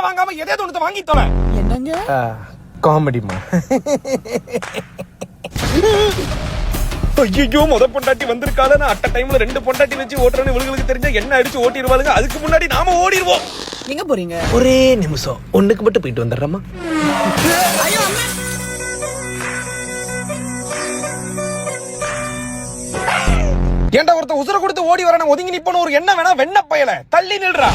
வாங்காம எதே ஒண்ணு வாங்கி தொலை. என்னங்க காமெடிமா. ஐயோ முத பொண்டாட்டி வந்திருக்கால, நான் அட்ட டைம்ல 2 பொண்டாட்டி வச்சு ஓட்டுறேன்னு இவங்களுக்கு தெரிஞ்சா என்ன அடிச்சு ஓட்டிடுவாளுங்க. அதுக்கு முன்னாடி நாம ஓடிடுவோம். எங்க போறீங்க? ஒரே நிமிஷம், ஒண்ணுக்கு மட்டும் போயிட்டு வந்துடுறேம்மா. ஏன்டா ஒருத்த உசுர கொடுத்து ஓடி வரான ஒதுங்கி நிப்பன ஒரு என்ன வேணா வெண்ண பயல தள்ளி நில்றா.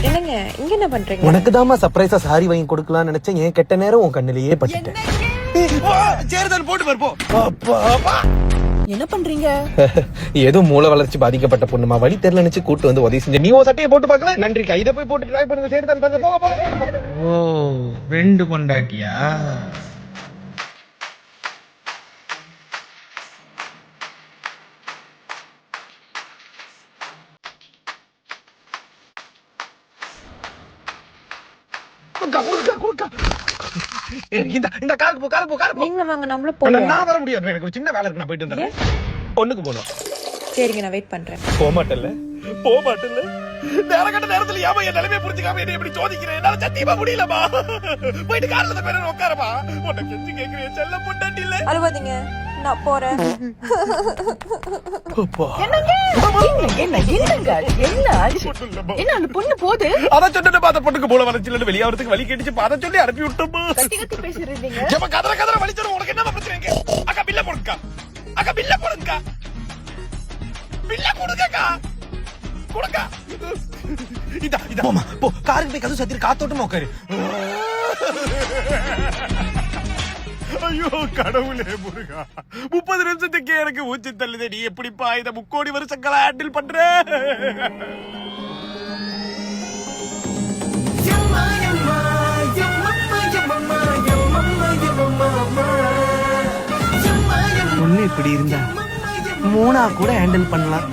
என்னங்க இங்க என்ன பண்றீங்க? உனக்கு தாமா சர்ப்ரைஸா சாரி வாங்கி கொடுக்கலாம்னு நினைச்சேன். ஏன் கெட்ட நேரம் உன் கண்ணிலேயே பட்டுட்டேன். சேர்தான் போட்டு போ. என்ன பண்றீங்க? ஏதோ மூளை வளர்ச்சி பாதிக்கப்பட்ட பொண்ணுமா, வழி தெரியல நினைச்சு கூட்டு வந்து உதவி செஞ்ச. நீ உன் சட்டையை போட்டு பார்க்கல. நன்றி. இதை போய் போட்டு ட்ரை பண்ணுங்க. சேர்தான் போங்க. ஓ 2 பொண்டாட்டியா? இந்த காலுக்கு போ, காலுக்கு போ, காலுக்கு போ. நீங்க வாங்க, நம்மளும் போலாம். நான் வர முடியாது, எனக்கு ஒரு சின்ன வேலை இருக்கு, நான் போயிட்டு வந்துடுறேன். ஒண்ணுக்கு போகணும். சரிங்க, நான் வெயிட் பண்றேன். போக மாட்டேன்ல. நேரங்கட்ட நேரத்துல ஏமா என் நிலைமையை புரிஞ்சுக்காம என்ன எப்படி சோதிக்கிறேன்? என்னால சத்தியமா முடியலமா. போயிட்டு கார்ல பேர உட்காரமா. உனக்கு கெஞ்சி கேக்குறேன், செல்ல பொண்டாட்டி இல்ல. அழுவாதீங்க, நான் போறேன். என்னங்க என்னங்க என்ன ஆச்சு? என்ன அந்த பொண்ணு போகுது? அத சொன்ன பாத்த பொண்ணுக்கு போல வளைச்சில வெளியாவறதுக்கு வலி கேட்டுச்சு. அத சொல்லி அனுப்பி விட்டோமா. கத்தி கத்தி பேசிறீங்க. ஏமா கதற கதற வலிச்சற. உனக்கு என்ன பிரச்சனைங்க? அக்கா பில்ல போடுங்க. அக்கா பில்ல போடுங்க. பில்ல கொடுங்கக்கா. கொடுங்க. இதா போமா. போ காருக்கு போய் கதவு சத்திர காத்தோட்டமா உட்காரு. ஐயோ கடவுளே முருகா, 30 நிமிஷத்துக்கு எனக்கு ஊச்சி தள்ளுதே. நீ எப்படிப்பா இத 3 கோடி வருஷங்களா ஹேண்டில் பண்ற? ஒண்ணு இப்படி இருந்தா 3 கூட ஹேண்டில் பண்ணலாம்.